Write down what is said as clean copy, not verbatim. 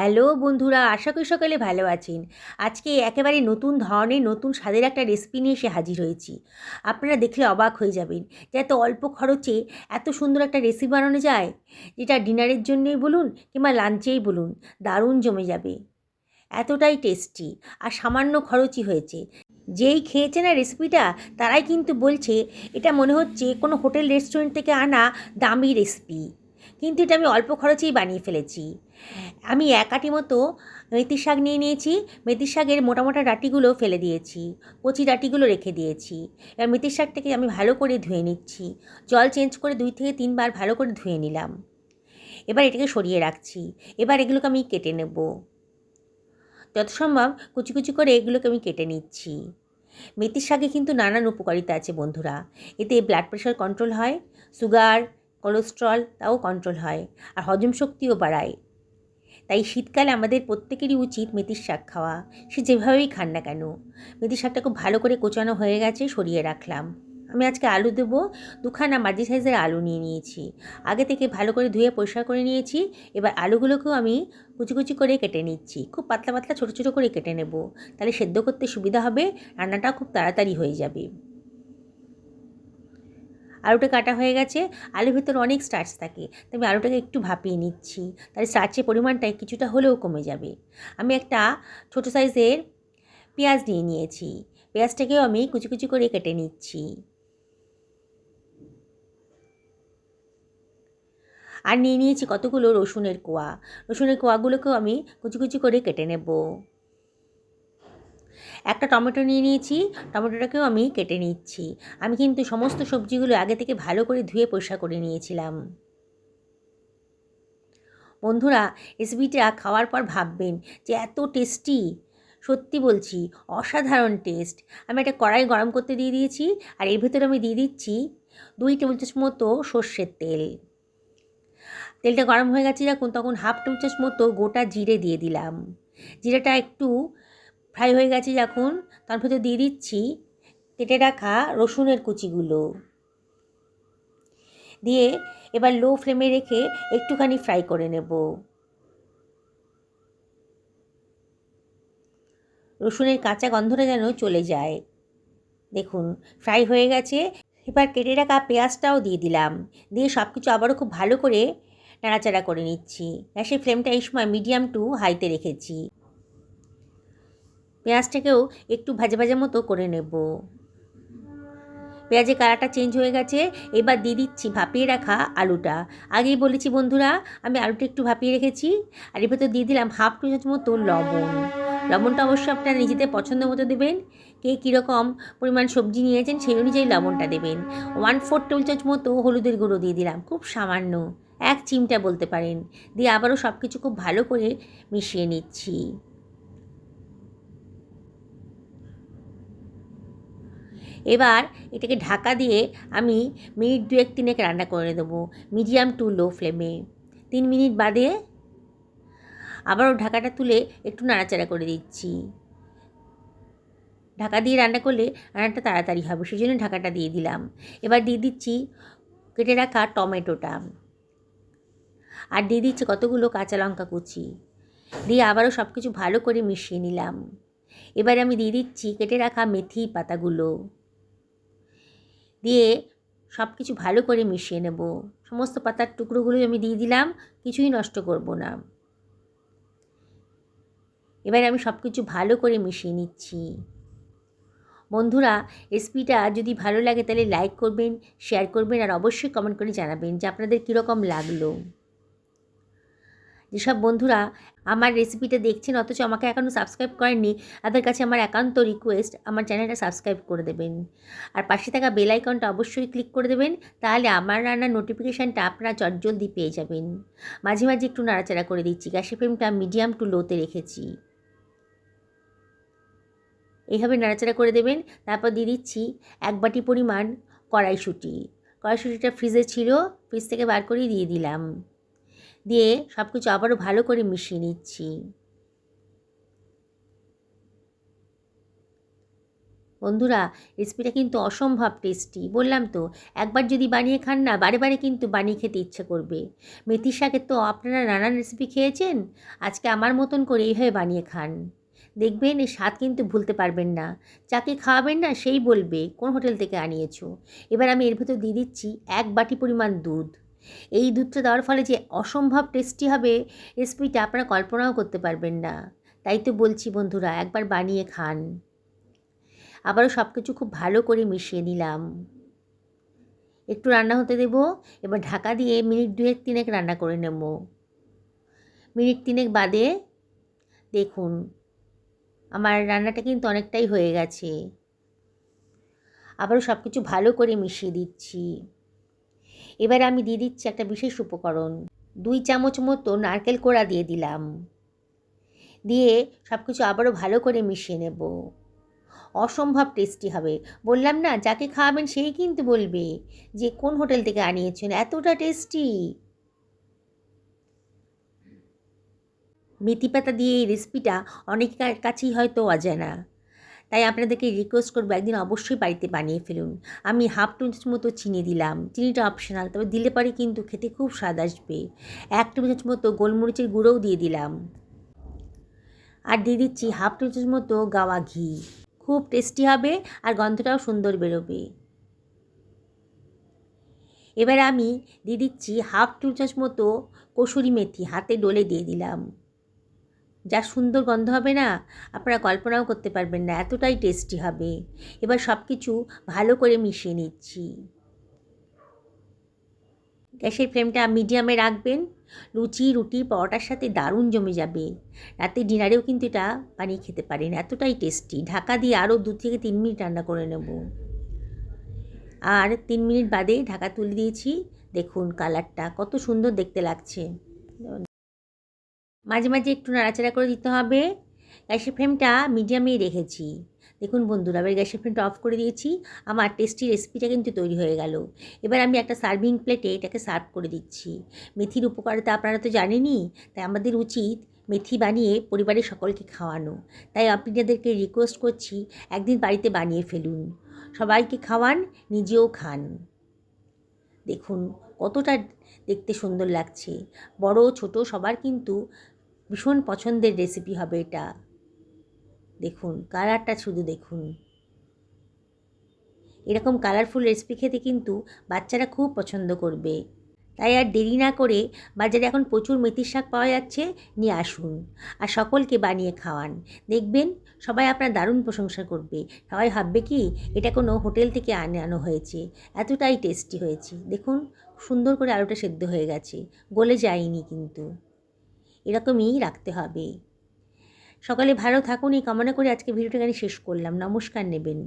Hello বন্ধুরা, আশা করি সকালে ভালো আছেন। আজকে একেবারে নতুন ধরনের নতুন স্বাদের একটা রেসিপি নিয়ে এসে হাজির হয়েছি। আপনারা দেখলে অবাক হয়ে যাবেন যে এত অল্প খরচে এত সুন্দর একটা রেসিপি বানানো যায়, যেটা ডিনারের জন্যই বলুন কিংবা লাঞ্চেই বলুন, দারুণ জমে যাবে। এতটাই টেস্টি আর সামান্য খরচই হয়েছে। যেই খেয়েছে না রেসিপিটা, তারাই কিন্তু বলছে এটা মনে হচ্ছে কোনো হোটেল রেস্টুরেন্ট থেকে আনা দামি রেসিপি, কিন্তু এটা আমি অল্প খরচেই বানিয়ে ফেলেছি। আমি এক আঁটি মতো মেথির শাক নিয়ে নিয়েছি। মেথির শাকের মোটা মোটা ডাঁটিগুলো ফেলে দিয়েছি, কচি ডাঁটিগুলো রেখে দিয়েছি। এবার মেথির শাকটাকে আমি ভালো করে ধুয়ে নিচ্ছি। জল চেঞ্জ করে 2 থেকে 3 বার ভালো করে ধুয়ে নিলাম। এবার এটাকে সরিয়ে রাখছি। এবার এগুলোকে আমি কেটে নেব। যত সম্ভব কুচি কুচি করে এগুলোকে আমি কেটে নিচ্ছি। মেথির শাকে কিন্তু নানান উপকারিতা আছে বন্ধুরা। এতে ব্লাড প্রেশার কন্ট্রোল হয়, সুগার, কোলেস্ট্রল তাও কন্ট্রোল হয়, আর হজম শক্তিও বাড়ায়। তাই শীতকালে আমাদের প্রত্যেকেরই উচিত মেথির শাক খাওয়া, সে যেভাবেই খান না কেন। মেথির শাকটা খুব ভালো করে কোচানো হয়ে গেছে, সরিয়ে রাখলাম। আমি আজকে আলু দেবো। 2খানা মাঝি সাইজের আলু নিয়ে নিয়েছি। আগে থেকে ভালো করে ধুয়ে পরিষ্কার করে নিয়েছি। এবার আলুগুলোকেও আমি কুচি কুচি করে কেটে নিচ্ছি। খুব পাতলা পাতলা ছোটো ছোটো করে কেটে নেব, তাহলে সেদ্ধ করতে সুবিধা হবে, রান্নাটাও খুব তাড়াতাড়ি হয়ে যাবে। আলুটা কাটা হয়ে গেছে। আলুর ভিতরে অনেক স্টার্চ থাকে, তাই আমি আলুটাকে একটু ভাপিয়ে নিচ্ছি, তাহলে স্টার্চের পরিমাণটা কিছুটা হলেও কমে যাবে। আমি একটা ছোটো সাইজের পেঁয়াজ নিয়ে নিয়েছি। পেঁয়াজটাকেও আমি কুচি কুচি করে কেটে নিচ্ছি। আর নিয়ে নিয়েছি কতগুলো রসুনের কোয়া। রসুনের কোয়াগুলোকেও আমি কুচি কুচি করে কেটে নেব। একটা টমেটো নিয়ে নিয়েছি, টমেটোটাকেও আমি কেটে নিচ্ছি। আমি কিন্তু সমস্ত সবজিগুলো আগে থেকে ভালো করে ধুয়ে পরিষ্কার করে নিয়েছিলাম। বন্ধুরা, রেসিপিটা খাওয়ার পর ভাববেন যে এত টেস্টি। সত্যি বলছি, অসাধারণ টেস্ট। আমি একটা কড়াই গরম করতে দিয়ে দিয়েছি, আর এর ভেতরে আমি দিয়ে দিচ্ছি 2 টেবিল চামচ মতো সর্ষের তেল। তেলটা গরম হয়ে গেছে যখন, তখন হাফ টেবিল চামচ মতো গোটা জিরে দিয়ে দিলাম। জিরেটা একটু ফ্রাই হয়ে গেছে যখন, তার ভেতর দিয়ে দিচ্ছি কেটে রাখা রসুনের কুচিগুলো দিয়ে এবার লো ফ্লেমে রেখে একটুখানি ফ্রাই করে নেব। রসুনের কাঁচা গন্ধটা যেন চলে যায়। দেখুন, ফ্রাই হয়ে গেছে। এবার কেটে রাখা পেঁয়াজটাও দিয়ে দিলাম। দিয়ে সব কিছু আবারও খুব ভালো করে নাড়াচাড়া করে নিচ্ছি। গ্যাসের ফ্লেমটা এই সময় মিডিয়াম টু হাইতে রেখেছি। পেঁয়াজটাকেও একটু ভাজা ভাজা মতো করে নেব। পেঁয়াজের কালারটা চেঞ্জ হয়ে গেছে। এবার দিয়ে দিচ্ছি ভাপিয়ে রাখা আলুটা। আগেই বলেছি বন্ধুরা, আমি আলুটা একটু ভাপিয়ে রেখেছি। আর এর ভেতর দিয়ে দিলাম হাফ টি চামচ মতো লবণ। লবণটা অবশ্যই আপনারা নিজেদের পছন্দ মতো দেবেন। কে কীরকম পরিমাণ সবজি নিয়েছেন সেই অনুযায়ী লবণটা দেবেন। 1/4 টেবিল চামচ মতো হলুদের গুঁড়ো দিয়ে দিলাম, খুব সামান্য, 1 চিমটা বলতে পারেন। দিয়ে আবারও সব কিছু খুব ভালো করে মিশিয়ে নিচ্ছি। এবার এটাকে ঢাকা দিয়ে আমি মিনিট 2-3 রান্না করে দেবো, মিডিয়াম টু লো ফ্লেমে। 3 মিনিট বাদে আবারও ঢাকাটা তুলে একটু নাড়াচাড়া করে দিচ্ছি। ঢাকা দিয়ে রান্না করলে রান্নাটা তাড়াতাড়ি হবে, সেই জন্য ঢাকাটা দিয়ে দিলাম। এবার দিয়ে দিচ্ছি কেটে রাখা টমেটোটা, আর দিয়ে দিচ্ছি কতগুলো কাঁচা লঙ্কা কুচি। দিয়ে আবারও সব কিছু ভালো করে মিশিয়ে নিলাম। এবার আমি দিয়ে দিচ্ছি কেটে রাখা মেথি পাতাগুলো। দিয়ে সব কিছু ভালো করে মিশিয়ে নেব। সমস্ত পাতার টুকরোগুলোই আমি দিয়ে দিলাম, কিছুই নষ্ট করব না। এবার আমি সব কিছু ভালো করে মিশিয়ে নিচ্ছি। বন্ধুরা, রেসিপিটা যদি ভালো লাগে তাহলে লাইক করবেন, শেয়ার করবেন, আর অবশ্যই কমেন্ট করে জানাবেন যে আপনাদের কীরকম লাগলো। যেসব বন্ধুরা আমার রেসিপিটা দেখছেন অথচ আমাকে এখনও সাবস্ক্রাইব করেননি, তাদের কাছে আমার একান্ত রিকোয়েস্ট, আমার চ্যানেলটা সাবস্ক্রাইব করে দেবেন। আর পাশে থাকা বেল আইকনটা অবশ্যই ক্লিক করে দেবেন, তাহলে আমার রান্নার নোটিফিকেশানটা আপনারা চটজলদি পেয়ে যাবেন। মাঝে মাঝে একটু নাড়াচাড়া করে দিচ্ছি। গ্যাসের ফ্লেমটা মিডিয়াম টু লোতে রেখেছি। এইভাবে নাড়াচাড়া করে দেবেন। তারপর দিয়ে দিচ্ছি 1 বাটি পরিমাণ কড়াইশুঁটি। কড়াইশুঁটিটা ফ্রিজে ছিল, ফ্রিজ থেকে বার করেই দিয়ে দিলাম। দিয়ে সব কিছু আবারও ভালো করে মিশিয়ে নিচ্ছি। বন্ধুরা, রেসিপিটা কিন্তু অসম্ভব টেস্টি। বললাম তো, একবার যদি বানিয়ে খান না, বারে বারে কিন্তু বানিয়ে খেতে ইচ্ছে করবে। মেথির শাকের তো আপনারা নানান রেসিপি খেয়েছেন, আজকে আমার মতন করে এইভাবে বানিয়ে খান। দেখবেন এই স্বাদ কিন্তু ভুলতে পারবেন না। যাকে খাওয়াবেন না সেই বলবে কোন হোটেল থেকে আনিয়েছো। এবার আমি এর ভেতর দিয়ে দিচ্ছি 1 বাটি পরিমাণ দুধ। এই দুধটা দেওয়ার ফলে যে অসম্ভব টেস্টি হবে রেসিপিটা আপনারা কল্পনাও করতে পারবেন না। তাই তো বলছি বন্ধুরা, একবার বানিয়ে খান। আবারও সব কিছু খুব ভালো করে মিশিয়ে নিলাম। একটু রান্না হতে দেব। এবার ঢাকা দিয়ে মিনিট 2-3 রান্না করে নেব। মিনিট 3 বাদে দেখুন আমার রান্নাটা কিন্তু অনেকটাই হয়ে গেছে। আবারও সব কিছু ভালো করে মিশিয়ে দিচ্ছি। এবারে আমি দিয়ে দিচ্ছি একটা বিশেষ উপকরণ। 2 চামচ মতো নারকেল কোড়া দিয়ে দিলাম। দিয়ে সব কিছু আবারও ভালো করে মিশিয়ে নেব। অসম্ভব টেস্টি হবে। বললাম না, যাকে খাওয়াবেন সেই কিন্তু বলবে যে কোন হোটেল থেকে আনিয়েছেন, এতটা টেস্টি। মেথি পাতা দিয়ে এই রেসিপিটা অনেকের কাছেই হয়তো অজানা, তাই আপনাদেরকে রিকোয়েস্ট করবো একদিন অবশ্যই বাড়িতে বানিয়ে ফেলুন। আমি 1/2 চামচ মতো চিনি দিলাম। চিনিটা অপশনাল, তবে দিলে পরে কিন্তু খেতে খুব স্বাদ আসবে। 1 টেবিল চামচ মতো গোলমরিচের গুঁড়োও দিয়ে দিলাম। আর দিয়ে দিচ্ছি 1/2 টেবিল চামচ মতো গাওয়া ঘি। খুব টেস্টি হবে আর গন্ধটাও সুন্দর বেরোবে। এবার আমি দিয়ে দিচ্ছি 1/2 টেবিল চামচ মতো কসুরি মেথি, হাতে ডলে দিয়ে দিলাম। যা সুন্দর গন্ধ হবে না, আপনারা কল্পনাও করতে পারবেন না, এতটাই টেস্টি হবে। এবার সব কিছু ভালো করে মিশিয়ে নিচ্ছি। গ্যাসের ফ্লেমটা মিডিয়ামে রাখবেন। লুচি, রুটি, পরোটার সাথে দারুণ জমে যাবে। রাতে ডিনারেও কিন্তু এটা বানিয়ে খেতে পারেন, এতটাই টেস্টি। ঢাকা দিয়ে আরও 2-3 মিনিট রান্না করে নেব। আর 3 মিনিট বাদে ঢাকা তুলে দিয়েছি। দেখুন কালারটা কত সুন্দর দেখতে লাগছে। মাঝে মাঝে একটু নাড়াচাড়া করে দিতে হবে। গ্যাসের ফ্লেমটা মিডিয়ামেই রেখেছি। দেখুন বন্ধুরা, এবার গ্যাসের ফ্লেমটা অফ করে দিয়েছি। আমার টেস্টি রেসিপিটা কিন্তু তৈরি হয়ে গেল। এবার আমি একটা সার্ভিং প্লেটে এটাকে সার্ভ করে দিচ্ছি। মেথির উপকারিতা আপনারা তো জানেনই, তাই আমাদের উচিত মেথি বানিয়ে পরিবারের সকলকে খাওয়ানো। তাই আপনাদেরকে রিকোয়েস্ট করছি একদিন বাড়িতে বানিয়ে ফেলুন, সবাইকে খাওয়ান, নিজেও খান। দেখুন কতটা দেখতে সুন্দর লাগছে। বড় ছোট সবার কিন্তু ভীষণ পছন্দের রেসিপি হবে এটা। দেখুন কালারটা শুধু দেখুন। এরকম কালারফুল রেসিপি খেতে কিন্তু বাচ্চারা খুব পছন্দ করবে। তাই আর দেরি না করে, বাজারে এখন প্রচুর মেথির শাক পাওয়া যাচ্ছে, নিয়ে আসুন আর সকলকে বানিয়ে খাওয়ান। দেখবেন সবাই আপনার দারুণ প্রশংসা করবে। সবাই ভাববে কি এটা কোনো হোটেল থেকে আনানো হয়েছে, এতটাই টেস্টি হয়েছে। দেখুন সুন্দর করে আলুটা সেদ্ধ হয়ে গেছে, গলে যায়নি কিন্তু। এরকমই রাখতে হবে। সকালে ভালো থাকুন এই কামনা করে আজকে ভিডিওটা এখানে শেষ করলাম। নমস্কার নেবেন।